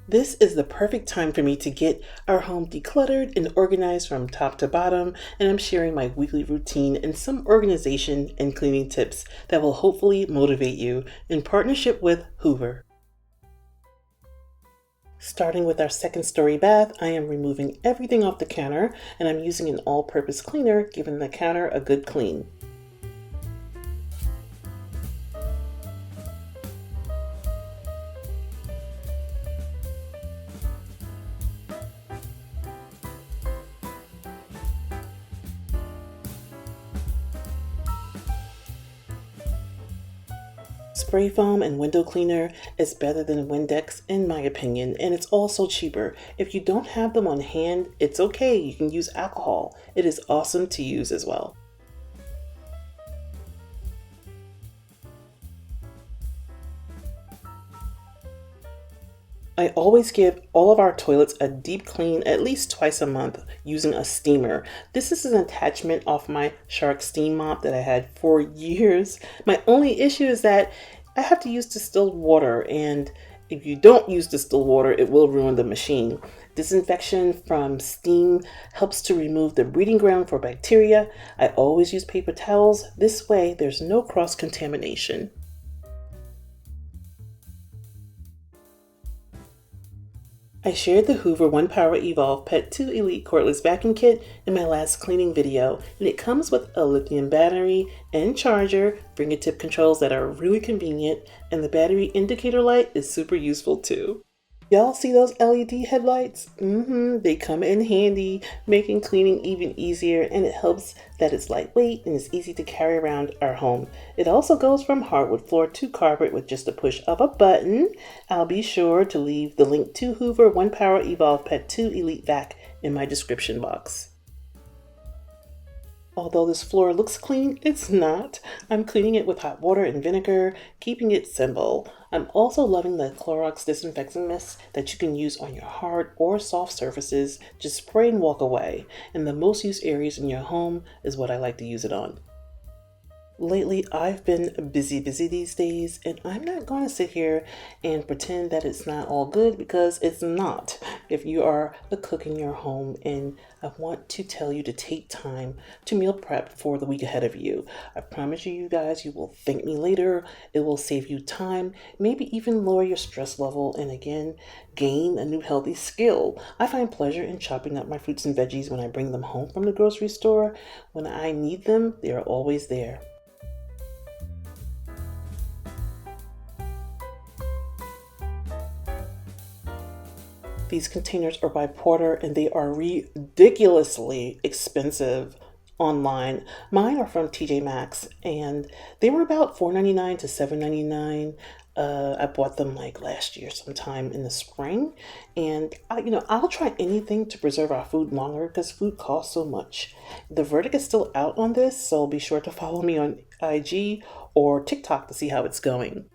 This is the perfect time for me to get our home decluttered and organized from top to bottom, and I'm sharing my weekly routine and some organization and cleaning tips that will hopefully motivate you in partnership with Hoover. Starting with our second story bath, I am removing everything off the counter and I'm using an all-purpose cleaner, giving the counter a good clean. Spray foam and window cleaner is better than Windex in my opinion, and it's also cheaper. If you don't have them on hand, it's okay. You can use alcohol. It is awesome to use as well. I always give all of our toilets a deep clean at least twice a month using a steamer. This is an attachment off my Shark steam mop that I had for years. My only issue is that I have to use distilled water, and if you don't use distilled water, it will ruin the machine. Disinfection from steam helps to remove the breeding ground for bacteria. I always use paper towels. This way, there's no cross contamination. I shared the Hoover 1 Power Evolve Pet 2 Elite Cordless Vacuum Kit in my last cleaning video, and it comes with a lithium battery and charger, fingertip controls that are really convenient, and the battery indicator light is super useful too. Y'all see those LED headlights? They come in handy, making cleaning even easier, and it helps that it's lightweight and is easy to carry around our home. It also goes from hardwood floor to carpet with just a push of a button. I'll be sure to leave the link to Hoover 1 Power Evolve Pet 2 Elite Vac in my description box. Although this floor looks clean, it's not. I'm cleaning it with hot water and vinegar, keeping it simple. I'm also loving the Clorox disinfecting mist that you can use on your hard or soft surfaces. Just spray and walk away. And the most used areas in your home is what I like to use it on. Lately, I've been busy these days, and I'm not going to sit here and pretend that it's not all good, because it's not. If you are a cook in your home, and I want to tell you to take time to meal prep for the week ahead of you. I promise you guys, you will thank me later. It will save you time, maybe even lower your stress level, and again, gain a new healthy skill. I find pleasure in chopping up my fruits and veggies when I bring them home from the grocery store. When I need them, they are always there. These containers are by Porter and they are ridiculously expensive online. Mine are from TJ Maxx and they were about $4.99 to $7.99. I bought them like last year sometime in the spring, and I'll try anything to preserve our food longer because food costs so much. The verdict is still out on this, so be sure to follow me on IG or TikTok to see how it's going.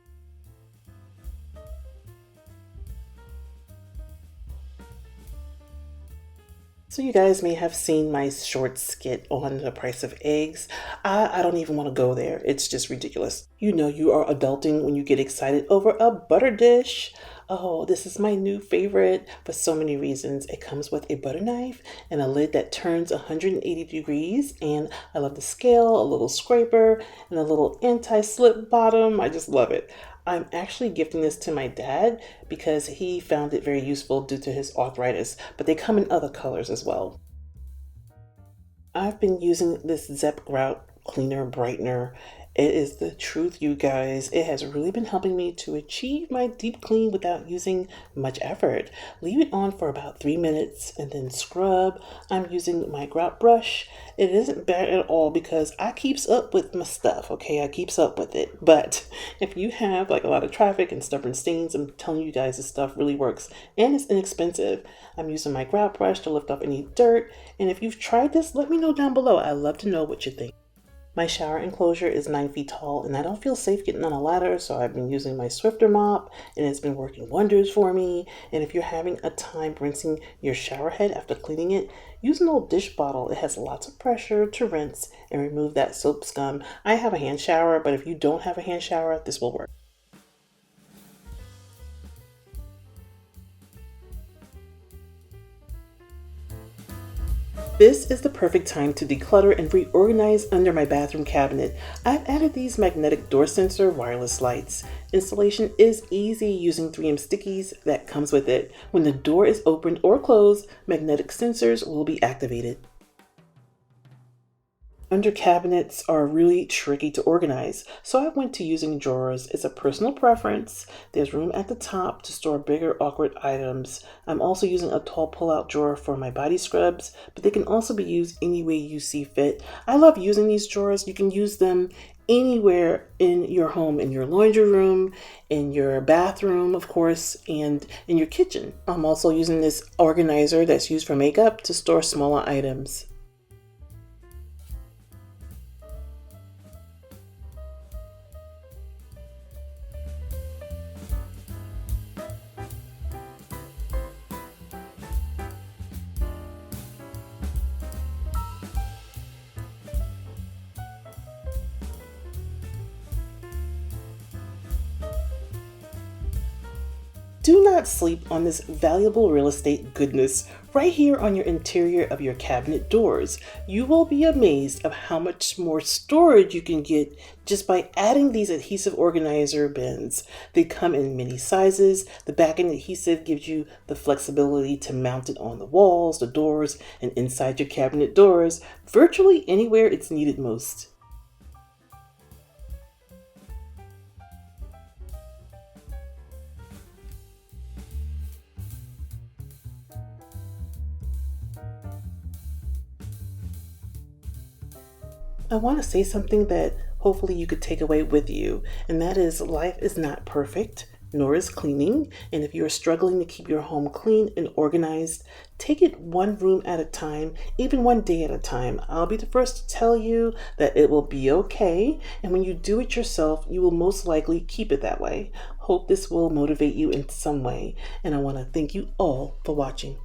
So you guys may have seen my short skit on the price of eggs. I don't even want to go there. It's just ridiculous. You know you are adulting when you get excited over a butter dish. Oh, this is my new favorite for so many reasons. It comes with a butter knife and a lid that turns 180 degrees. And I love the scale, a little scraper, and a little anti-slip bottom. I just love it. I'm actually gifting this to my dad because he found it very useful due to his arthritis, but they come in other colors as well. I've been using this Zep Grout Cleaner Brightener. It is the truth, you guys. It has really been helping me to achieve my deep clean without using much effort. Leave it on for about 3 minutes and then scrub. I'm using my grout brush. It isn't bad at all because I keeps up with my stuff, okay? I keeps up with it. But if you have like a lot of traffic and stubborn stains, I'm telling you guys this stuff really works and it's inexpensive. I'm using my grout brush to lift off any dirt. And if you've tried this, let me know down below. I'd love to know what you think. My shower enclosure is 9 feet tall and I don't feel safe getting on a ladder, so I've been using my Swiffer mop and it's been working wonders for me. And if you're having a time rinsing your shower head after cleaning it, use an old dish bottle. It has lots of pressure to rinse and remove that soap scum. I have a hand shower, but if you don't have a hand shower, this will work. This is the perfect time to declutter and reorganize under my bathroom cabinet. I've added these magnetic door sensor wireless lights. Installation is easy using 3M stickies that comes with it. When the door is opened or closed, magnetic sensors will be activated. Under cabinets are really tricky to organize, so I went to using drawers. It's a personal preference. There's room at the top to store bigger, awkward items. I'm also using a tall pull-out drawer for my body scrubs, but they can also be used any way you see fit. I love using these drawers. You can use them anywhere in your home, in your laundry room, in your bathroom, of course, and in your kitchen. I'm also using this organizer that's used for makeup to store smaller items. Do not sleep on this valuable real estate goodness right here on your interior of your cabinet doors. You will be amazed of how much more storage you can get just by adding these adhesive organizer bins. They come in many sizes. The back-end adhesive gives you the flexibility to mount it on the walls, the doors, and inside your cabinet doors, virtually anywhere it's needed most. I want to say something that hopefully you could take away with you, and that is life is not perfect, nor is cleaning. And if you're struggling to keep your home clean and organized, take it one room at a time, even one day at a time. I'll be the first to tell you that it will be okay. And when you do it yourself, you will most likely keep it that way. Hope this will motivate you in some way. And I want to thank you all for watching.